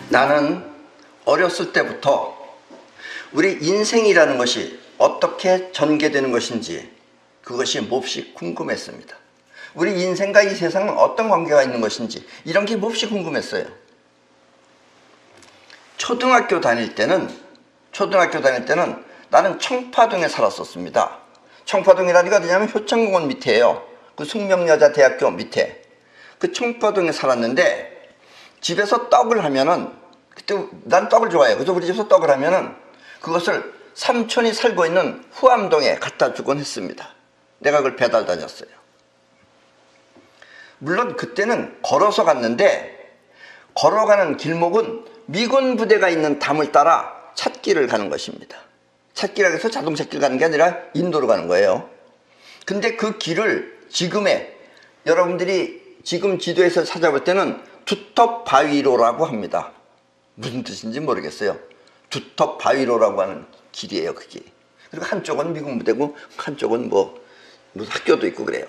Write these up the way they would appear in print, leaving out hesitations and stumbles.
나는 어렸을 때부터 우리 인생이라는 것이 어떻게 전개되는 것인지 그것이 몹시 궁금했습니다. 우리 인생과 이 세상은 어떤 관계가 있는 것인지 이런 게 몹시 궁금했어요. 초등학교 다닐 때는 나는 청파동에 살았었습니다. 청파동이라는 게 어디냐면 효창공원 밑에예요. 그 숙명여자대학교 밑에. 그 청파동에 살았는데 집에서 떡을 하면은, 그때 난 떡을 좋아해요. 그래서 우리 집에서 떡을 하면은 그것을 삼촌이 살고 있는 후암동에 갖다 주곤 했습니다. 내가 그걸 배달 다녔어요. 물론 그때는 걸어서 갔는데 걸어가는 길목은 미군 부대가 있는 담을 따라 찻길을 가는 것입니다. 찻길이라고 해서 자동차길 가는 게 아니라 인도로 가는 거예요. 근데 그 길을 여러분들이 지금 지도에서 찾아볼 때는 두텁바위로라고 합니다. 무슨 뜻인지 모르겠어요. 두텁바위로라고 하는 길이에요, 그게. 그리고 한쪽은 미군 부대고 한쪽은 무슨 학교도 있고 그래요.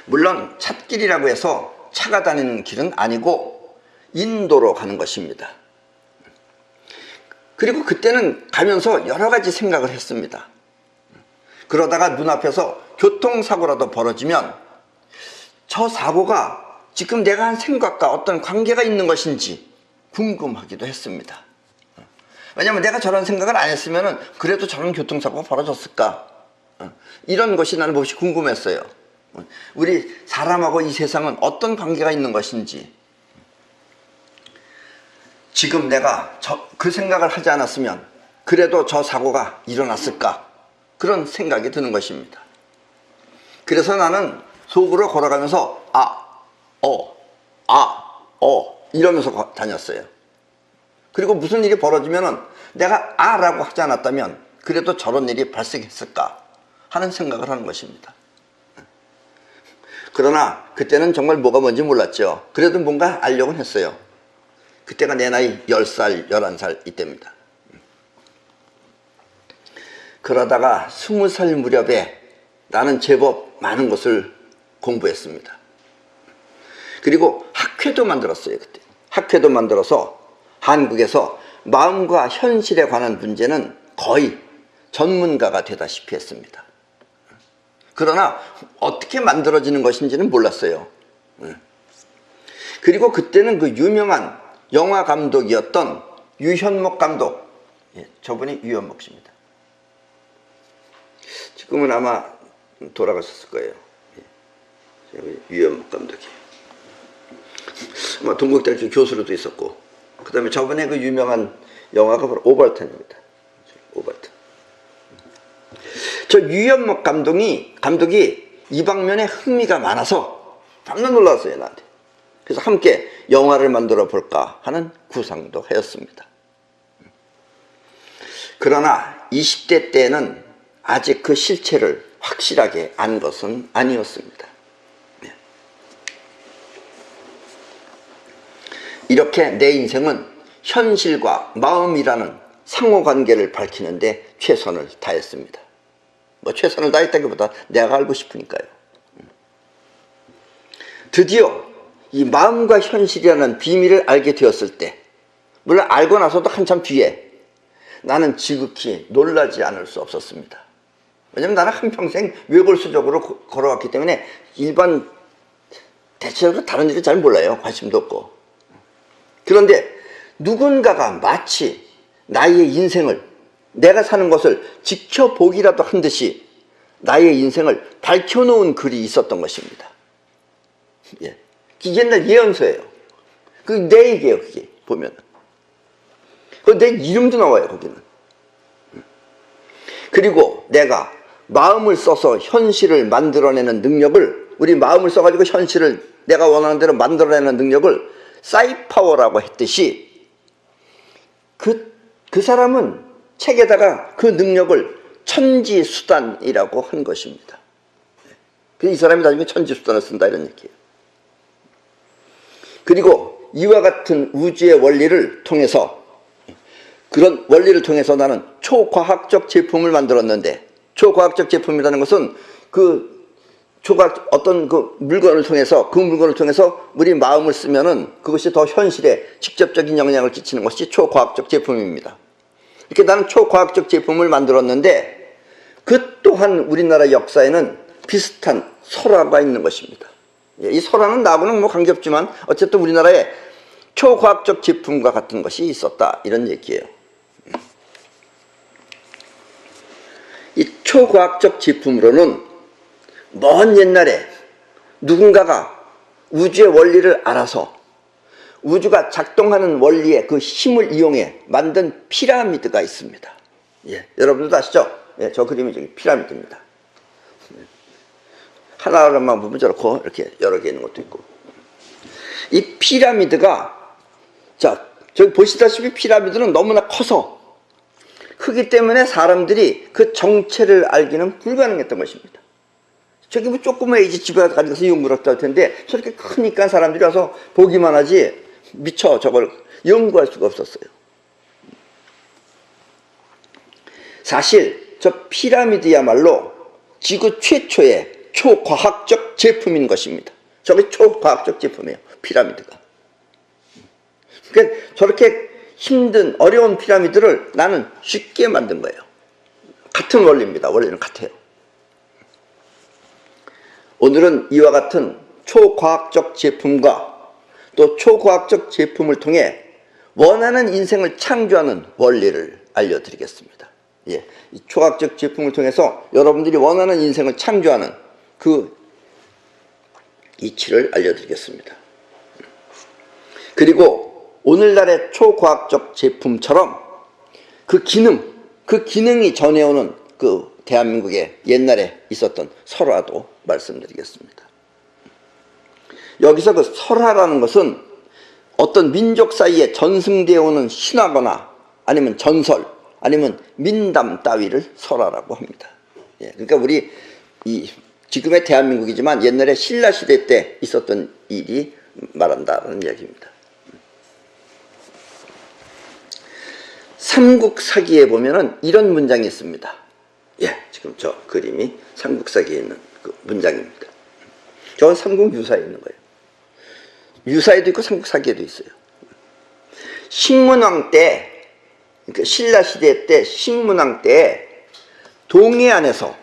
물론 찻길이라고 해서 차가 다니는 길은 아니고 인도로 가는 것입니다. 그리고 그때는 가면서 여러 가지 생각을 했습니다. 그러다가 눈앞에서 교통사고라도 벌어지면 저 사고가 지금 내가 한 생각과 어떤 관계가 있는 것인지 궁금하기도 했습니다. 왜냐하면 내가 저런 생각을 안 했으면 그래도 저런 교통사고가 벌어졌을까? 이런 것이 나는 몹시 궁금했어요. 우리 사람하고 이 세상은 어떤 관계가 있는 것인지, 지금 내가 그 생각을 하지 않았으면 그래도 저 사고가 일어났을까? 그런 생각이 드는 것입니다. 그래서 나는 속으로 걸어가면서 이러면서 다녔어요. 그리고 무슨 일이 벌어지면은 내가 라고 하지 않았다면 그래도 저런 일이 발생했을까 하는 생각을 하는 것입니다. 그러나 그때는 정말 뭐가 뭔지 몰랐죠. 그래도 뭔가 알려고는 했어요. 그때가 내 나이 10살, 11살 이때입니다. 그러다가 20살 무렵에 나는 제법 많은 것을 공부했습니다. 그리고 학회도 만들었어요. 그때 학회도 만들어서 한국에서 마음과 현실에 관한 문제는 거의 전문가가 되다시피 했습니다. 그러나 어떻게 만들어지는 것인지는 몰랐어요. 그리고 그때는 그 유명한 영화 감독이었던 유현목 감독, 저분이 유현목 씨입니다. 지금은 아마 돌아가셨을 거예요. 유현목 감독이 아마 동국대학교 교수로도 있었고, 그 다음에 저번에 그 유명한 영화가 바로 오버턴입니다. 오버턴. 저 유현목 감독이 이 방면에 흥미가 많아서 깜짝 놀랐어요, 나한테. 그래서 함께 영화를 만들어 볼까 하는 구상도 하였습니다. 그러나 20대 때는 아직 그 실체를 확실하게 안 것은 아니었습니다. 이렇게 내 인생은 현실과 마음이라는 상호관계를 밝히는데 최선을 다했습니다. 최선을 다했다기보다 내가 알고 싶으니까요. 드디어 이 마음과 현실이라는 비밀을 알게 되었을 때, 물론 알고 나서도 한참 뒤에 나는 지극히 놀라지 않을 수 없었습니다. 왜냐면 나는 한평생 외골수적으로 걸어왔기 때문에 일반 대체적으로 다른 일을 잘 몰라요. 관심도 없고. 그런데 누군가가 마치 나의 인생을, 내가 사는 것을 지켜보기라도 한 듯이 나의 인생을 밝혀놓은 글이 있었던 것입니다. 예. 옛날 예언서예요. 그게 내 얘기예요, 그게 보면은. 내 이름도 나와요, 거기는. 그리고 내가 마음을 써서 현실을 만들어내는 능력을, 우리 마음을 써가지고 현실을 내가 원하는 대로 만들어내는 능력을 사이파워라고 했듯이 그 사람은 책에다가 그 능력을 천지수단이라고 한 것입니다. 그래서 이 사람이 나중에 천지수단을 쓴다 이런 얘기예요. 그리고 이와 같은 우주의 원리를 통해서, 그런 원리를 통해서 나는 초과학적 제품을 만들었는데, 초과학적 제품이라는 것은 그 초과학적 어떤 그 물건을 통해서 우리 마음을 쓰면은 그것이 더 현실에 직접적인 영향을 끼치는 것이 초과학적 제품입니다. 이렇게 나는 초과학적 제품을 만들었는데 그 또한 우리나라 역사에는 비슷한 설화가 있는 것입니다. 이 설화는 나하고는 뭐 관계없지만 어쨌든 우리나라에 초과학적 제품과 같은 것이 있었다, 이런 얘기예요. 이 초과학적 제품으로는 먼 옛날에 누군가가 우주의 원리를 알아서 우주가 작동하는 원리의 그 힘을 이용해 만든 피라미드가 있습니다. 예, 여러분들도 아시죠? 예, 저 그림이 저기 피라미드입니다. 하나만 보면 저렇고 이렇게 여러 개 있는 것도 있고, 이 피라미드가, 자, 저기 보시다시피 피라미드는 너무나 커서 크기 때문에 사람들이 그 정체를 알기는 불가능했던 것입니다. 저기 뭐 조그만 이제 집에 가져가서 연구를 했다 할 텐데 저렇게 크니까 사람들이 와서 보기만 하지 미처 저걸 연구할 수가 없었어요. 사실 저 피라미드야말로 지구 최초의 초과학적 제품인 것입니다. 저게 초과학적 제품이에요, 피라미드가. 그러니까 저렇게 힘든 어려운 피라미드를 나는 쉽게 만든 거예요. 같은 원리입니다. 원리는 같아요. 오늘은 이와 같은 초과학적 제품과 또 초과학적 제품을 통해 원하는 인생을 창조하는 원리를 알려드리겠습니다. 예, 이 초과학적 제품을 통해서 여러분들이 원하는 인생을 창조하는 그 이치를 알려드리겠습니다. 그리고 오늘날의 초과학적 제품처럼 그 기능이 전해오는 그 대한민국에 옛날에 있었던 설화도 말씀드리겠습니다. 여기서 그 설화라는 것은 어떤 민족 사이에 전승되어 오는 신화거나 아니면 전설 아니면 민담 따위를 설화라고 합니다. 예, 그러니까 우리 지금의 대한민국이지만 옛날에 신라시대 때 있었던 일이 말한다는 이야기입니다. 삼국사기에 보면은 이런 문장이 있습니다. 예, 지금 저 그림이 삼국사기에 있는 그 문장입니다. 저건 삼국유사에 있는 거예요. 유사에도 있고 삼국사기에도 있어요. 식문왕 때, 그러니까 신라시대 때 식문왕 때 동해안에서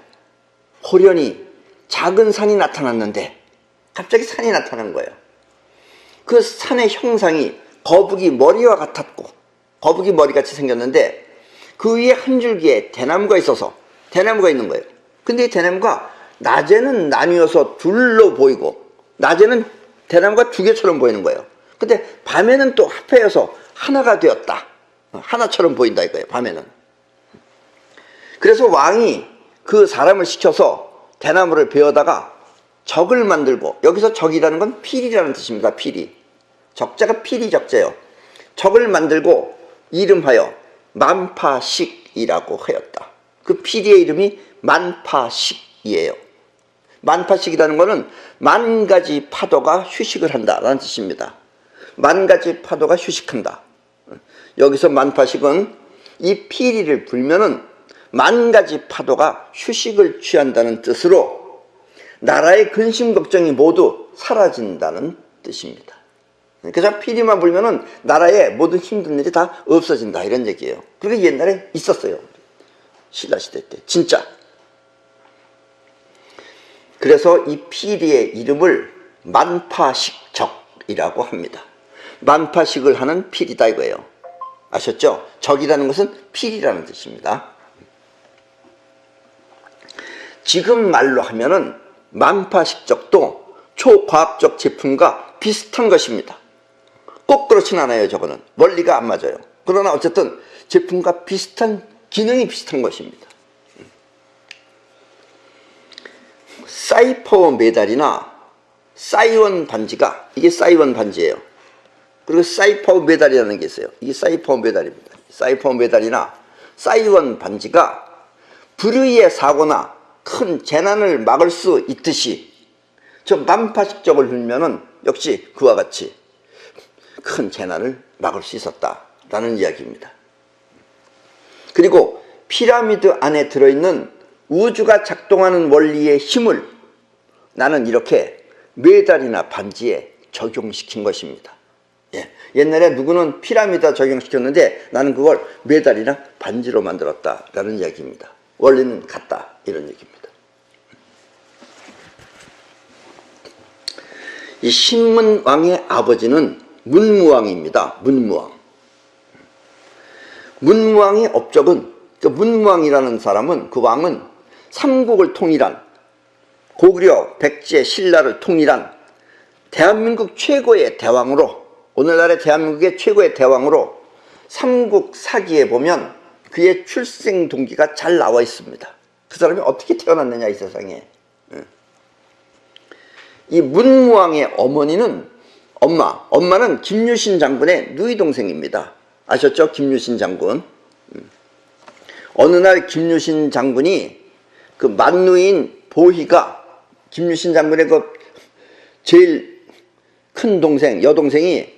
호련히 작은 산이 나타났는데 갑자기 산이 나타난 거예요. 그 산의 형상이 거북이 머리와 같았고 거북이 머리같이 생겼는데 그 위에 한 줄기에 대나무가 있어서 대나무가 있는 거예요. 근데 이 대나무가 낮에는 나뉘어서 둘로 보이고 낮에는 대나무가 두 개처럼 보이는 거예요. 근데 밤에는 또 합해져서 하나가 되었다. 하나처럼 보인다 이거예요, 밤에는. 그래서 왕이 그 사람을 시켜서 대나무를 베어다가 적을 만들고, 여기서 적이라는 건 필이라는 뜻입니다. 필이. 적자가 필이 적자예요. 적을 만들고 이름하여 만파식이라고 하였다. 그 필이의 이름이 만파식이에요. 만파식이라는 것은 만 가지 파도가 휴식을 한다라는 뜻입니다. 만 가지 파도가 휴식한다. 여기서 만파식은 이 피리를 불면은 만 가지 파도가 휴식을 취한다는 뜻으로 나라의 근심 걱정이 모두 사라진다는 뜻입니다. 그래서 피리만 불면은 나라의 모든 힘든 일이 다 없어진다, 이런 얘기예요. 그게 옛날에 있었어요. 신라시대 때 진짜. 그래서 이 피리의 이름을 만파식적이라고 합니다. 만파식을 하는 피리다 이거예요. 아셨죠? 적이라는 것은 필이라는 뜻입니다. 지금 말로 하면은 만파식적도 초과학적 제품과 비슷한 것입니다. 꼭 그렇진 않아요. 저거는 원리가 안 맞아요. 그러나 어쨌든 제품과 비슷한 기능이 비슷한 것입니다. 사이퍼 메달이나 사이원 반지가, 이게 사이원 반지예요. 그리고 사이퍼 메달이라는 게 있어요. 이게 사이퍼 메달입니다. 사이퍼 메달이나 사이원 반지가 불의의 사고나 큰 재난을 막을 수 있듯이 저 만파식적을 불면은 역시 그와 같이 큰 재난을 막을 수 있었다라는 이야기입니다. 그리고 피라미드 안에 들어있는 우주가 작동하는 원리의 힘을 나는 이렇게 메달이나 반지에 적용시킨 것입니다. 예. 옛날에 누구는 피라미드에 적용시켰는데 나는 그걸 메달이나 반지로 만들었다라는 이야기입니다. 원리는 같다 이런 얘기입니다. 이 신문왕의 아버지는 문무왕입니다. 문무왕. 문무왕의 업적은, 그 문무왕이라는 사람은, 그 왕은 삼국을 통일한, 고구려, 백제, 신라를 통일한 대한민국 최고의 대왕으로, 오늘날의 대한민국의 최고의 대왕으로 삼국 사기에 보면 그의 출생 동기가 잘 나와 있습니다. 그 사람이 어떻게 태어났느냐 이 세상에. 이 문무왕의 어머니는 엄마는 김유신 장군의 누이 동생입니다. 아셨죠? 김유신 장군. 어느 날 김유신 장군이 그 맏누이인 보희가, 김유신 장군의 그 제일 큰 동생, 여동생이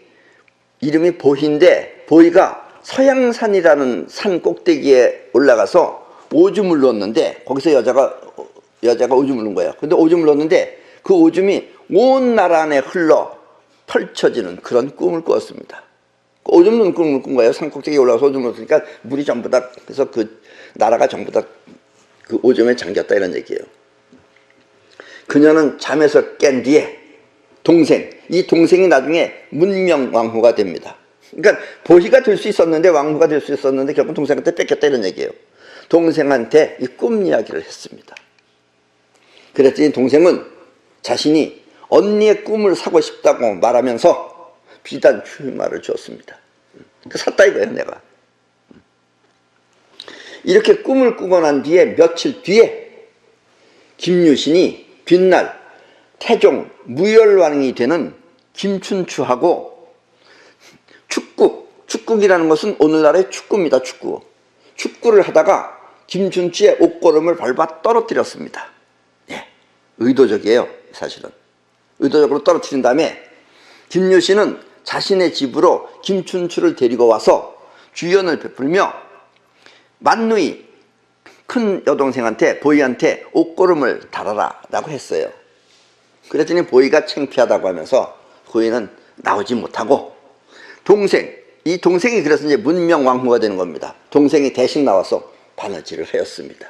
이름이 보희인데, 보희가 서양산이라는 산 꼭대기에 올라가서 오줌을 넣었는데, 거기서 여자가 오줌을 넣은 거예요. 근데 오줌을 넣었는데 그 오줌이 온 나라 안에 흘러 펼쳐지는 그런 꿈을 꾸었습니다. 오줌 넣는 꿈을 꾼 거예요. 산 꼭대기에 올라가서 오줌을 넣으니까 물이 전부 다, 그래서 그 나라가 전부 다 그 오줌에 잠겼다 이런 얘기예요. 그녀는 잠에서 깬 뒤에 이 동생이 나중에 문명왕후가 됩니다. 그러니까 보희가 될 수 있었는데, 왕후가 될 수 있었는데 결국 동생한테 뺏겼다 이런 얘기예요. 동생한테 이 꿈 이야기를 했습니다. 그랬더니 동생은 자신이 언니의 꿈을 사고 싶다고 말하면서 비단 출마를 주었습니다. 샀다 이거예요, 내가. 이렇게 꿈을 꾸고 난 뒤에 며칠 뒤에 김유신이 뒷날 태종 무열왕이 되는 김춘추하고 축국이라는 것은 오늘날의 축구입니다. 축구를 하다가 김춘추의 옷걸음을 밟아 떨어뜨렸습니다. 예, 의도적이에요. 사실은 의도적으로 떨어뜨린 다음에 김유신은 자신의 집으로 김춘추를 데리고 와서 주연을 베풀며 맏누이 큰 여동생한테, 보희한테 옷걸음을 달아라 라고 했어요. 그랬더니 보희가 창피하다고 하면서 보희는 나오지 못하고 이 동생이 그래서 이제 문명왕후가 되는 겁니다. 동생이 대신 나와서 바느질을 하였습니다.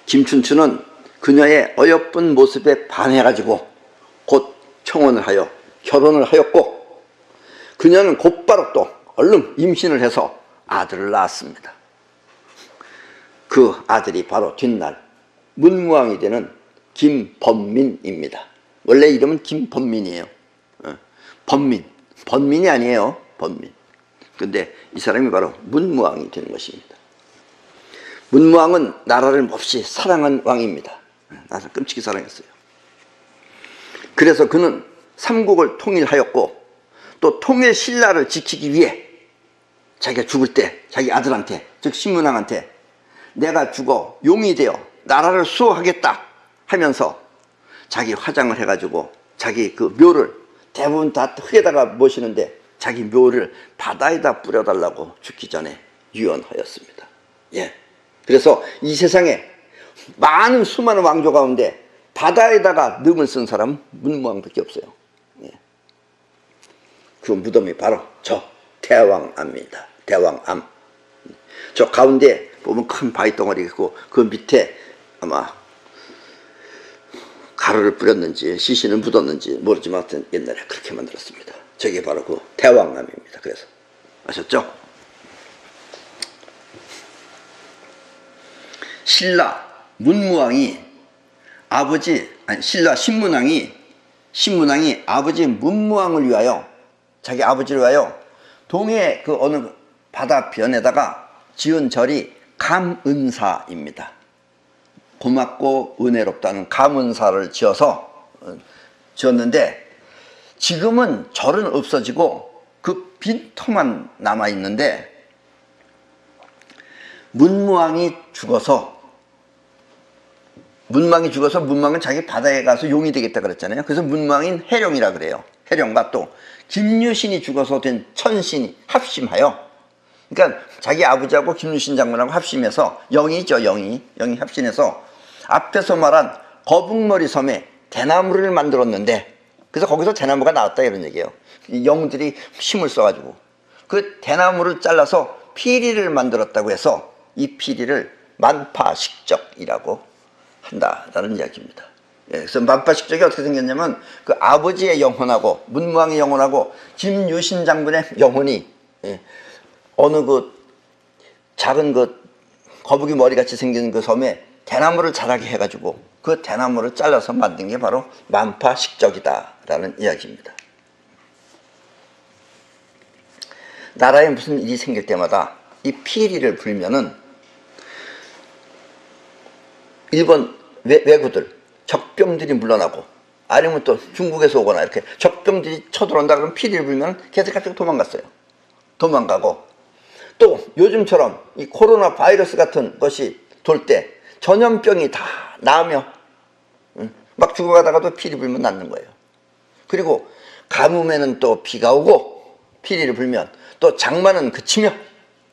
김춘추는 그녀의 어여쁜 모습에 반해가지고 곧 청혼을 하여 결혼을 하였고, 그녀는 곧바로 또 얼른 임신을 해서 아들을 낳았습니다. 그 아들이 바로 뒷날 문무왕이 되는 김범민입니다. 원래 이름은 김범민이에요. 번민이 아니에요. 번민. 근데 이 사람이 바로 문무왕이 되는 것입니다. 문무왕은 나라를 몹시 사랑한 왕입니다. 나를 끔찍이 사랑했어요. 그래서 그는 삼국을 통일하였고, 또 통일 신라를 지키기 위해 자기가 죽을 때 자기 아들한테, 즉 신문왕한테 내가 죽어 용이 되어 나라를 수호하겠다 하면서 자기 화장을 해가지고 자기 그 묘를 대부분 다 흙에다가 모시는데 자기 묘를 바다에다 뿌려달라고 죽기 전에 유언하였습니다. 예. 그래서 이 세상에 많은 수많은 왕조 가운데 바다에다가 늠을 쓴 사람은 문무왕밖에 없어요. 예. 그 무덤이 바로 저 대왕암입니다. 대왕암. 저 가운데 보면 큰 바위 덩어리 있고 그 밑에 아마 가루를 뿌렸는지 시신을 묻었는지 모르지만 하여튼 옛날에 그렇게 만들었습니다. 저게 바로 그 대왕암입니다. 그래서 아셨죠? 신라 문무왕이 신라 신문왕이 아버지 문무왕을 위하여, 자기 아버지를 위하여 동해 그 어느 바다변에다가 지은 절이 감은사입니다. 고맙고 은혜롭다는 감은사를 지었는데 지금은 절은 없어지고 그 빈터만 남아 있는데, 문무왕이 죽어서 문무왕은 자기 바다에 가서 용이 되겠다 그랬잖아요. 그래서 문무왕인 해룡이라 그래요. 해룡과 또 김유신이 죽어서 된 천신이 합심하여, 그러니까 자기 아버지하고 김유신 장군하고 합심해서 영이 합심해서 앞에서 말한 거북머리 섬에 대나무를 만들었는데, 그래서 거기서 대나무가 나왔다 이런 얘기예요. 이 영웅들이 힘을 써가지고 그 대나무를 잘라서 피리를 만들었다고 해서 이 피리를 만파식적이라고 한다라는 이야기입니다. 예, 그래서 만파식적이 어떻게 생겼냐면 그 아버지의 영혼하고 문무왕의 영혼하고 김유신 장군의 영혼이, 예, 어느 그 작은 그 거북이 머리같이 생긴 그 섬에 대나무를 자라게 해가지고 그 대나무를 잘라서 만든 게 바로 만파식적이다라는 이야기입니다. 나라에 무슨 일이 생길 때마다 이 피리를 불면은 일본 왜구들, 적병들이 물러나고, 아니면 또 중국에서 오거나 이렇게 적병들이 쳐들어온다 그러면 피리를 불면 계속 갑자기 도망갔어요. 도망가고, 또 요즘처럼 이 코로나 바이러스 같은 것이 돌 때 전염병이 다 나으며 막 죽어가다가도 피리 불면 낫는 거예요. 그리고 가뭄에는 또 비가 오고, 피리를 불면 또 장마는 그치며,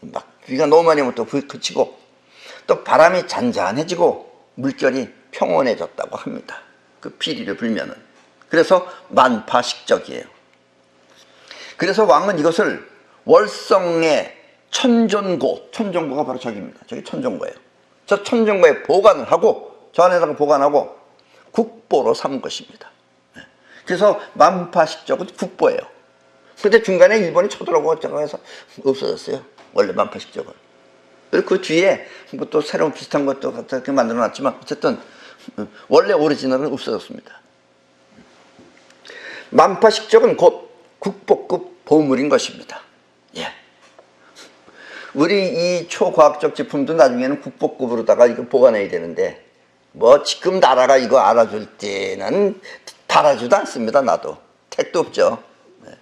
막 비가 너무 많이 오면 또 그치고, 또 바람이 잔잔해지고 물결이 평온해졌다고 합니다. 그 피리를 불면은. 그래서 만파식적이에요. 그래서 왕은 이것을 월성의 천존고가 바로 저기입니다. 저기 천존고예요. 저 천존고에 보관을 하고, 저 안에다가 보관하고 국보로 삼은 것입니다. 그래서 만파식적은 국보예요. 근데 중간에 일본이 쳐들어오고 어쩌고 해서 없어졌어요. 원래 만파식적은. 그리고 그 뒤에 뭐 또 새로운 비슷한 것도 갖다 이렇게 만들어 놨지만 어쨌든 원래 오리지널은 없어졌습니다. 만파식적은 곧 국보급 보물인 것입니다. 예. 우리 이 초과학적 제품도 나중에는 국보급으로다가 이거 보관해야 되는데, 뭐 지금 나라가 이거 알아줄 때는 달아주도 않습니다. 나도 택도 없죠. 네.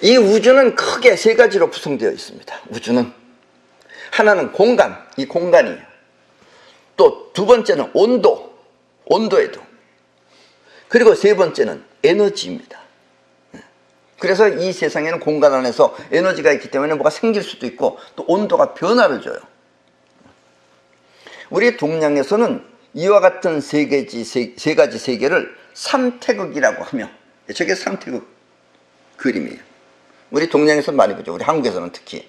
이 우주는 크게 세 가지로 구성되어 있습니다. 우주는 하나는 공간, 이 공간이에요. 또 두 번째는 온도에도. 그리고 세 번째는 에너지입니다. 그래서 이 세상에는 공간 안에서 에너지가 있기 때문에 뭐가 생길 수도 있고, 또 온도가 변화를 줘요. 우리 동양에서는 이와 같은 세 가지 세계를 삼태극이라고 하며, 저게 삼태극 그림이에요. 우리 동양에서는 많이 보죠. 우리 한국에서는 특히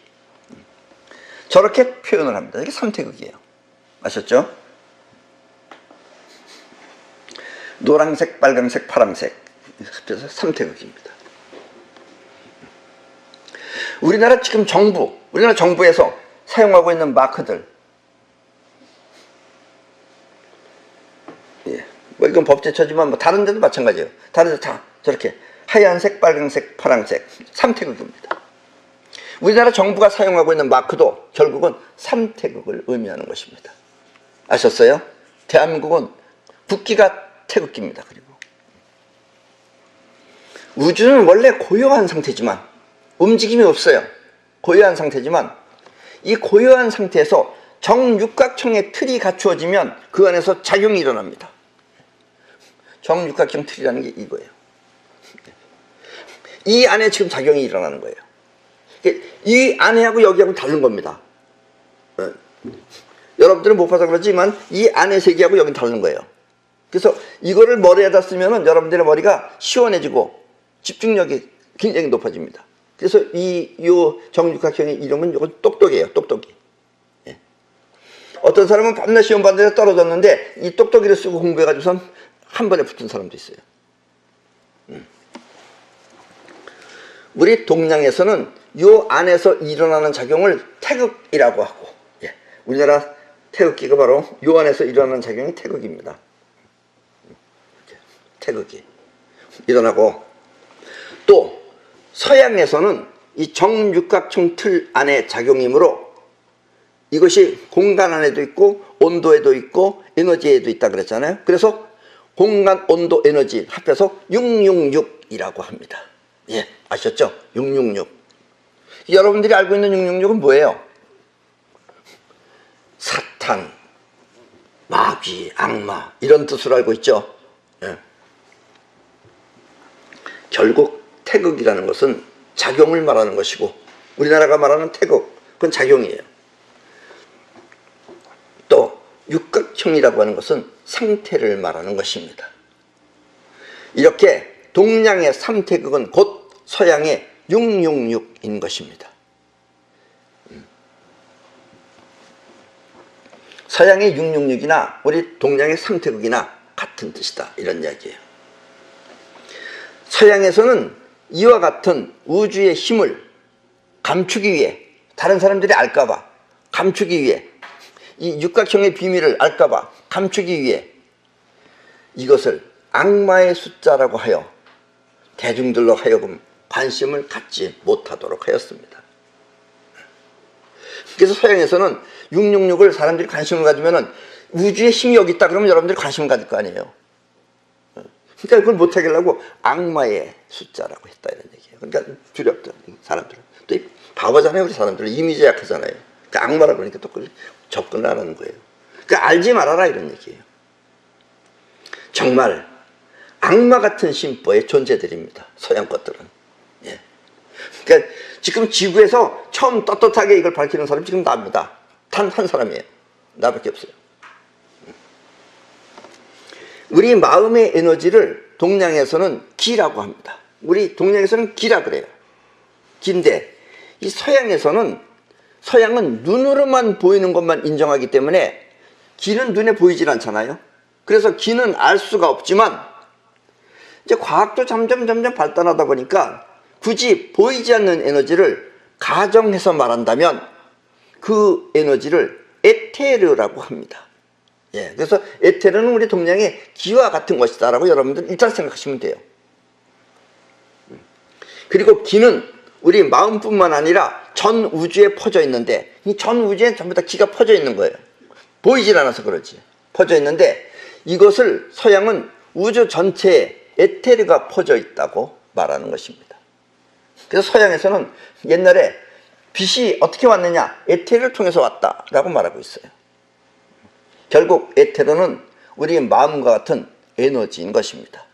저렇게 표현을 합니다. 이게 삼태극이에요. 아셨죠? 노란색, 빨간색, 파란색 합해서 삼태극입니다. 우리나라 정부에서 사용하고 있는 마크들, 예, 뭐 이건 법제처지만 뭐 다른 데도 마찬가지예요. 다른 데 다 저렇게 하얀색, 빨간색, 파란색, 삼태극입니다. 우리나라 정부가 사용하고 있는 마크도 결국은 삼태극을 의미하는 것입니다. 아셨어요? 대한민국은 국기가 태극기입니다. 그리고 우주는 원래 고요한 상태지만, 움직임이 없어요. 고요한 상태지만, 이 고요한 상태에서 정육각형의 틀이 갖추어지면 그 안에서 작용이 일어납니다. 정육각형 틀이라는 게 이거예요. 이 안에 지금 작용이 일어나는 거예요. 이 안에하고 여기하고 다른 겁니다. 여러분들은 못 봐서 그렇지만 이 안의 세계하고 여기는 다른 거예요. 그래서 이거를 머리에다 쓰면은 여러분들의 머리가 시원해지고 집중력이 굉장히 높아집니다. 그래서 요 정육각형의 이름은 이건 똑똑이에요. 똑똑이. 예. 어떤 사람은 밤낮 시험 봤는데 떨어졌는데 이 똑똑이를 쓰고 공부해가지고선 한 번에 붙은 사람도 있어요. 우리 동양에서는 요 안에서 일어나는 작용을 태극이라고 하고, 예, 우리나라 태극기가 바로 요 안에서 일어나는 작용이 태극입니다. 태극이 일어나고, 또 서양에서는 이 정육각형 틀 안의 작용이므로 이것이 공간 안에도 있고 온도에도 있고 에너지에도 있다 그랬잖아요. 그래서 공간, 온도, 에너지 합해서 666이라고 합니다. 예, 아셨죠? 666. 여러분들이 알고 있는 666은 뭐예요? 사탄, 마귀, 악마 이런 뜻으로 알고 있죠. 예. 결국 태극이라는 것은 작용을 말하는 것이고, 우리나라가 말하는 태극, 그건 작용이에요. 또 육각형이라고 하는 것은 상태를 말하는 것입니다. 이렇게 동양의 3태극은 곧 서양의 666인 것입니다. 서양의 666이나 우리 동양의 3태극이나 같은 뜻이다, 이런 이야기예요. 서양에서는 이와 같은 우주의 힘을 감추기 위해, 다른 사람들이 알까봐 감추기 위해, 이 육각형의 비밀을 알까봐 감추기 위해 이것을 악마의 숫자라고 하여 대중들로 하여금 관심을 갖지 못하도록 하였습니다. 그래서 서양에서는 666을 사람들이 관심을 가지면 우주의 힘이 여기 있다 그러면 여러분들이 관심을 가질 거 아니에요. 그러니까 그걸 못하게 하려고 악마의 숫자라고 했다, 이런 얘기예요. 그러니까 두렵다, 사람들은. 또 바보잖아요, 우리 사람들은. 이미지 약하잖아요. 그러니까 악마라고 그러니까 또 접근을 안 하는 거예요. 그러니까 알지 말아라, 이런 얘기예요. 정말 악마 같은 심보의 존재들입니다, 서양 것들은. 예. 그러니까 지금 지구에서 처음 떳떳하게 이걸 밝히는 사람이 지금 나입니다. 단 한 사람이에요. 나밖에 없어요. 우리 마음의 에너지를 동양에서는 기라고 합니다. 우리 동양에서는 기라 그래요. 기인데 이 서양은 눈으로만 보이는 것만 인정하기 때문에 기는 눈에 보이질 않잖아요. 그래서 기는 알 수가 없지만 이제 과학도 점점 발달하다 보니까 굳이 보이지 않는 에너지를 가정해서 말한다면 그 에너지를 에테르라고 합니다. 예, 그래서 에테르는 우리 동양의 기와 같은 것이다 라고 여러분들 일단 생각하시면 돼요. 그리고 기는 우리 마음뿐만 아니라 전 우주에 퍼져 있는데 이 전 우주에 전부 다 기가 퍼져 있는 거예요. 보이질 않아서 그렇지. 퍼져 있는데 이것을 서양은 우주 전체에 에테르가 퍼져 있다고 말하는 것입니다. 그래서 서양에서는 옛날에 빛이 어떻게 왔느냐, 에테르를 통해서 왔다라고 말하고 있어요. 결국 에테르는 우리의 마음과 같은 에너지인 것입니다.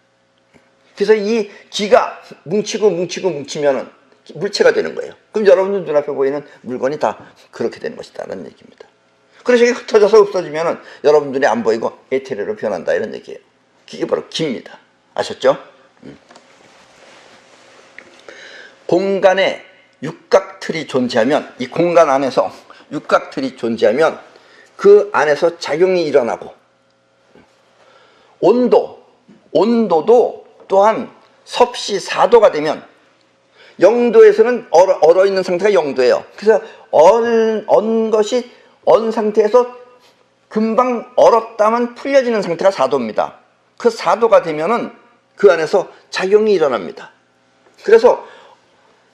그래서 이 기가 뭉치면은 물체가 되는 거예요. 그럼 여러분들 눈앞에 보이는 물건이 다 그렇게 되는 것이다라는 얘기입니다. 그래서 이게 흩어져서 없어지면은 여러분들이 안 보이고 에테르로 변한다, 이런 얘기예요. 이게 바로 기입니다. 아셨죠? 공간에 육각틀이 존재하면, 이 공간 안에서 육각틀이 존재하면 그 안에서 작용이 일어나고, 온도도 또한 섭씨 4도가 되면, 0도에서는 얼어있는 상태가 0도예요. 그래서 언 상태에서 금방 얼었다면 풀려지는 상태가 4도입니다. 그 4도가 되면은 그 안에서 작용이 일어납니다. 그래서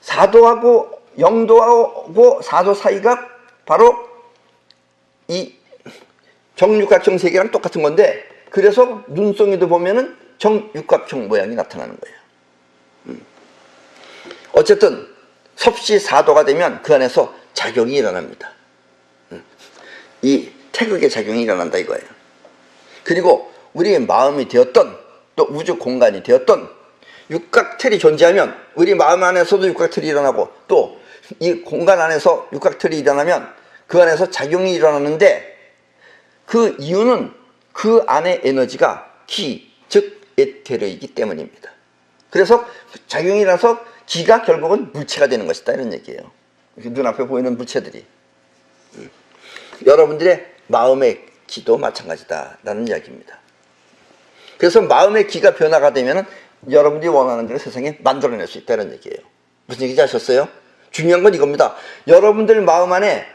4도하고 0도하고 4도 사이가 바로 이 정육각형 세계랑 똑같은 건데, 그래서 눈송이도 보면은 정육각형 모양이 나타나는 거예요. 어쨌든 섭씨 4도가 되면 그 안에서 작용이 일어납니다. 이 태극의 작용이 일어난다, 이거예요. 그리고 우리의 마음이 되었던, 또 우주 공간이 되었던 육각틀이 존재하면 우리 마음 안에서도 육각틀이 일어나고, 또 이 공간 안에서 육각틀이 일어나면 그 안에서 작용이 일어나는데, 그 이유는 그 안의 에너지가 기, 즉 에테르이기 때문입니다. 그래서 작용이 일어나서 기가 결국은 물체가 되는 것이다, 이런 얘기예요. 눈앞에 보이는 물체들이. 여러분들의 마음의 기도 마찬가지다라는 이야기입니다. 그래서 마음의 기가 변화가 되면 여러분들이 원하는 대로 세상에 만들어낼 수 있다는 얘기예요. 무슨 얘기인지 아셨어요? 중요한 건 이겁니다. 여러분들 마음 안에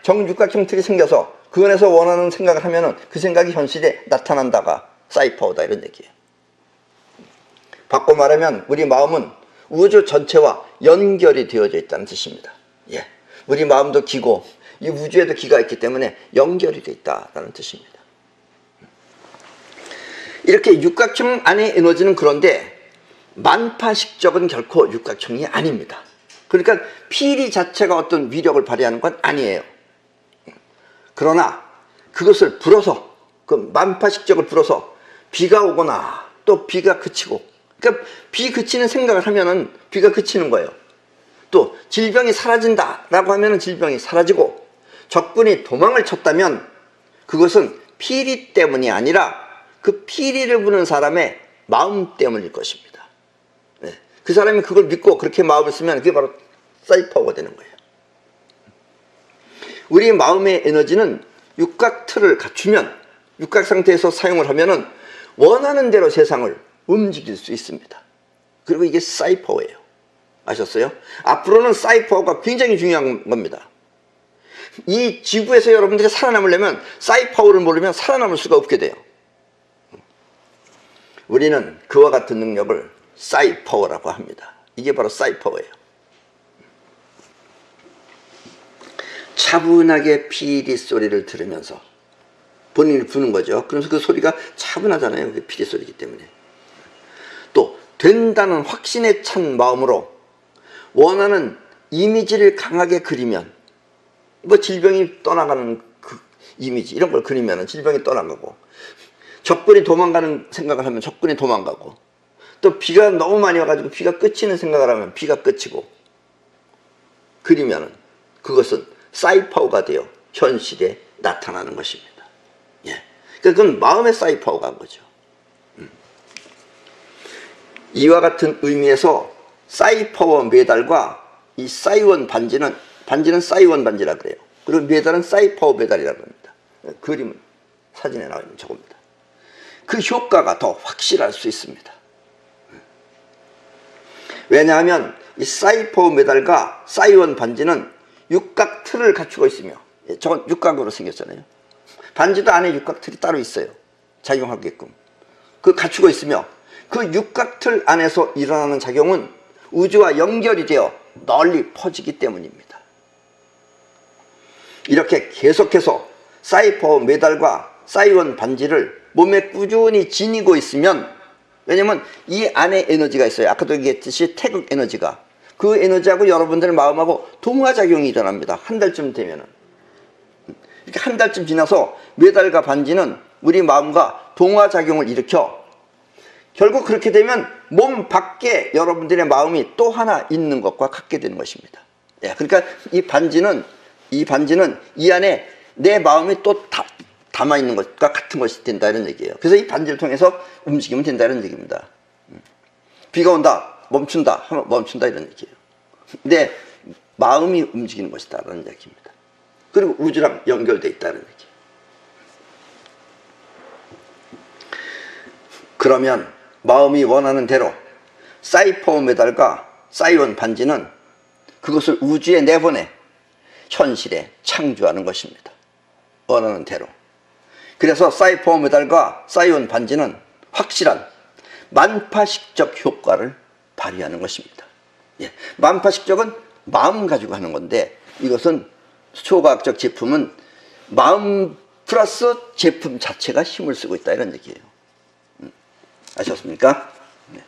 정육각형 틀이 생겨서 그 안에서 원하는 생각을 하면은 그 생각이 현실에 나타난다가 사이퍼다, 이런 얘기예요. 바꿔 말하면 우리 마음은 우주 전체와 연결이 되어져 있다는 뜻입니다. 예, 우리 마음도 기고 이 우주에도 기가 있기 때문에 연결이 되어 있다는 뜻입니다. 이렇게 육각형 안의 에너지는, 그런데 만파식적은 결코 육각형이 아닙니다. 그러니까 피리 자체가 어떤 위력을 발휘하는 건 아니에요. 그러나 그것을 불어서, 그 만파식적을 불어서 비가 오거나 또 비가 그치고, 그러니까 비 그치는 생각을 하면은 비가 그치는 거예요. 또 질병이 사라진다라고 하면은 질병이 사라지고, 적군이 도망을 쳤다면 그것은 피리 때문이 아니라 그 피리를 부는 사람의 마음 때문일 것입니다. 네. 그 사람이 그걸 믿고 그렇게 마음을 쓰면 그게 바로 사이파워가 되는 거예요. 우리 마음의 에너지는 육각 틀을 갖추면, 육각 상태에서 사용을 하면은 원하는 대로 세상을 움직일 수 있습니다. 그리고 이게 사이파워예요. 아셨어요? 앞으로는 사이파워가 굉장히 중요한 겁니다. 이 지구에서 여러분들이 살아남으려면 사이파워를 모르면 살아남을 수가 없게 돼요. 우리는 그와 같은 능력을 사이파워라고 합니다. 이게 바로 사이파워예요. 차분하게 피리 소리를 들으면서 본인이 부는 거죠. 그래서 그 소리가 차분하잖아요. 그 피리 소리이기 때문에. 또 된다는 확신에 찬 마음으로 원하는 이미지를 강하게 그리면, 뭐 질병이 떠나가는 그 이미지 이런 걸 그리면 질병이 떠나가고, 적군이 도망가는 생각을 하면 적군이 도망가고, 또 비가 너무 많이 와가지고 비가 그치는 생각을 하면 비가 그치고, 그리면은 그것은 사이파워가 되어 현실에 나타나는 것입니다. 예. 그건 마음의 사이파워가 한 거죠. 이와 같은 의미에서 사이파워 메달과 이 사이원 반지는 사이원 반지라 그래요. 그리고 메달은 사이파워 메달이라고 합니다. 그림은 사진에 나와 있는 저겁니다. 그 효과가 더 확실할 수 있습니다. 왜냐하면 이 사이파워 메달과 사이원 반지는 육각 틀을 갖추고 있으며, 저건 육각으로 생겼잖아요. 반지도 안에 육각 틀이 따로 있어요. 작용하게끔. 그 갖추고 있으며, 그 육각 틀 안에서 일어나는 작용은 우주와 연결이 되어 널리 퍼지기 때문입니다. 이렇게 계속해서 사이파워 메달과 사이원 반지를 몸에 꾸준히 지니고 있으면, 왜냐면 이 안에 에너지가 있어요. 아까도 얘기했듯이 태극 에너지가, 그 에너지하고 여러분들 마음하고 동화작용이 일어납니다. 한 달쯤 되면은. 이렇게 한 달쯤 지나서 메달과 반지는 우리 마음과 동화작용을 일으켜 결국 그렇게 되면 몸 밖에 여러분들의 마음이 또 하나 있는 것과 같게 되는 것입니다. 예, 그러니까 이 반지는 이 안에 내 마음이 또 담아 있는 것과 같은 것이 된다 이런 얘기예요. 그래서 이 반지를 통해서 움직이면 된다 이런 얘기입니다. 비가 온다, 멈춘다 하면 멈춘다 이런 얘기예요. 내 마음이 움직이는 것이다 라는 얘기입니다. 그리고 우주랑 연결되어 있다는 얘기예요. 그러면 마음이 원하는 대로 사이파워 메달과 사이원 반지는 그것을 우주에 내보내 현실에 창조하는 것입니다. 원하는 대로. 그래서 사이파워 메달과 사이원 반지는 확실한 만파식적 효과를 발휘하는 것입니다. 예, 만파식적은 마음 가지고 하는 건데, 이것은 초과학적 제품은 마음 플러스 제품 자체가 힘을 쓰고 있다 이런 얘기예요. 아셨습니까? 네.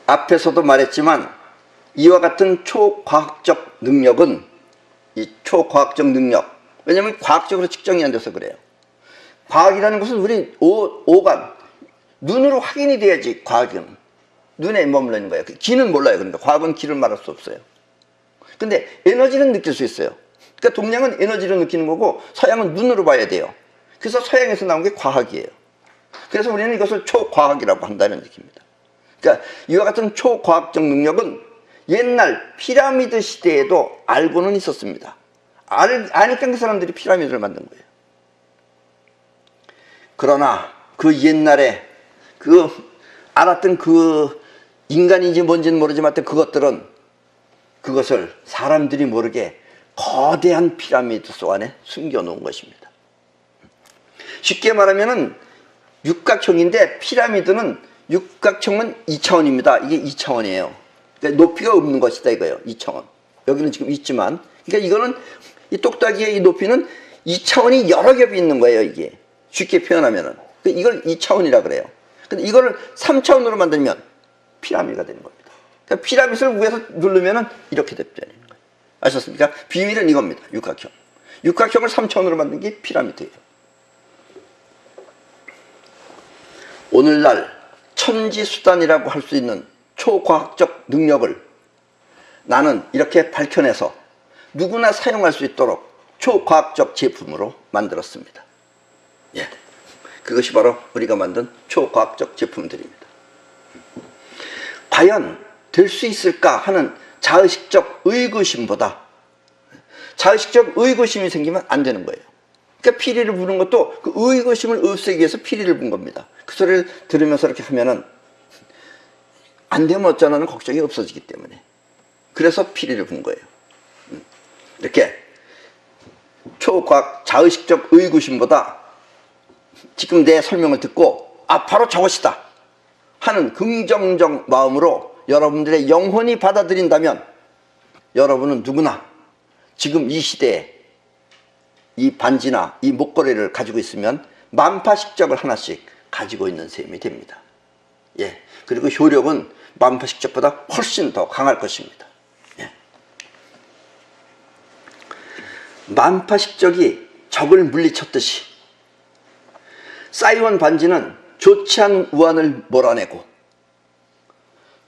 앞에서도 말했지만 이와 같은 초과학적 능력은, 이 초과학적 능력, 왜냐하면 과학적으로 측정이 안 돼서 그래요. 과학이라는 것은 우리 오감, 눈으로 확인이 돼야지. 과학은 눈에 머물러 있는 거예요. 귀는 몰라요. 그러니까 과학은 귀를 말할 수 없어요. 근데 에너지는 느낄 수 있어요. 그러니까 동양은 에너지로 느끼는 거고 서양은 눈으로 봐야 돼요. 그래서 서양에서 나온 게 과학이에요. 그래서 우리는 이것을 초과학이라고 한다는 얘기입니다. 그러니까 이와 같은 초과학적 능력은 옛날 피라미드 시대에도 알고는 있었습니다. 아니까 그 사람들이 피라미드를 만든 거예요. 그러나 그 옛날에 그 알았던 그 인간인지 뭔지는 모르지만 그것을 사람들이 모르게 거대한 피라미드 속 안에 숨겨놓은 것입니다. 쉽게 말하면은 육각형인데 피라미드는 육각형은 2차원입니다. 이게 2차원이에요. 그러니까 높이가 없는 것이다 이거예요. 2차원. 여기는 지금 있지만, 그러니까 이거는 이 똑딱이의 이 높이는 2차원이 여러 겹이 있는 거예요. 이게 쉽게 표현하면은 이걸 2차원이라 그래요. 근데 이거를 3차원으로 만들면 피라미드가 되는 겁니다. 그러니까 피라미드를 위에서 누르면은 이렇게 되는 거예요. 아셨습니까? 비밀은 이겁니다. 육각형. 육각형을 3차원으로 만든 게 피라미드예요. 오늘날 천지수단이라고 할 수 있는 초과학적 능력을 나는 이렇게 밝혀내서 누구나 사용할 수 있도록 초과학적 제품으로 만들었습니다. 예. 그것이 바로 우리가 만든 초과학적 제품들입니다. 과연 될 수 있을까 하는 자의식적 의구심보다 자의식적 의구심이 생기면 안 되는 거예요. 그러니까 피리를 부는 것도 그 의구심을 없애기 위해서 피리를 분 겁니다. 그 소리를 들으면서 이렇게 하면은 안 되면 어쩌나는 걱정이 없어지기 때문에. 그래서 피리를 분 거예요. 이렇게 초과학 자의식적 의구심보다 지금 내 설명을 듣고 바로 저것이다 하는 긍정적 마음으로 여러분들의 영혼이 받아들인다면 여러분은 누구나 지금 이 시대에 이 반지나 이 목걸이를 가지고 있으면 만파식적을 하나씩 가지고 있는 셈이 됩니다. 예. 그리고 효력은 만파식적보다 훨씬 더 강할 것입니다. 예. 만파식적이 적을 물리쳤듯이 사이원 반지는 좋지 않은 우환을 몰아내고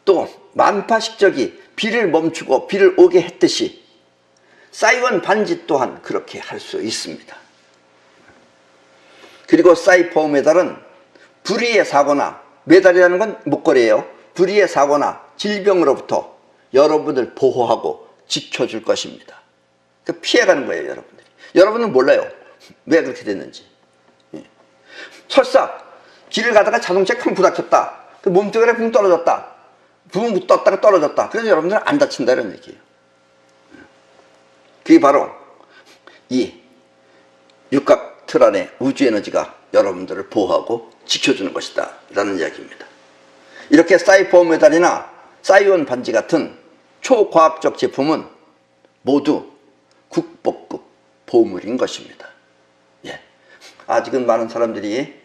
또 만파식적이 비를 멈추고 비를 오게 했듯이 사이원 반지 또한 그렇게 할 수 있습니다. 그리고 사이퍼 메달은 불의의 사고나, 메달이라는 건 목걸이에요. 불의의 사고나 질병으로부터 여러분을 보호하고 지켜줄 것입니다. 그러니까 피해가는 거예요, 여러분들이. 여러분은 몰라요. 왜 그렇게 됐는지. 설사 길을 가다가 자동차에 쾅 부닥쳤다. 그 몸뚱아리에 붕 떨어졌다. 붕 떴다가 떨어졌다. 그래서 여러분들은 안 다친다 이런 얘기예요. 그게 바로 이 육각 틀 안에 우주 에너지가 여러분들을 보호하고 지켜주는 것이다 라는 이야기입니다. 이렇게 사이퍼 메달이나 사이온 반지 같은 초과학적 제품은 모두 국보급 보물인 것입니다. 예. 아직은 많은 사람들이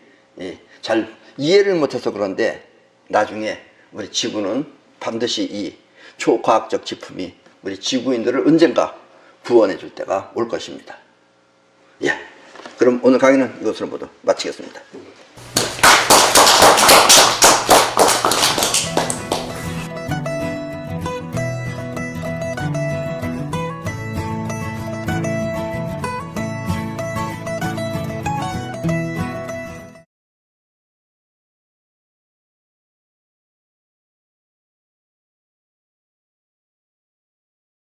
잘 이해를 못해서 그런데 나중에 우리 지구는 반드시 이 초과학적 제품이 우리 지구인들을 언젠가 구원해 줄 때가 올 것입니다. 예. 그럼 오늘 강의는 이것으로 모두 마치겠습니다.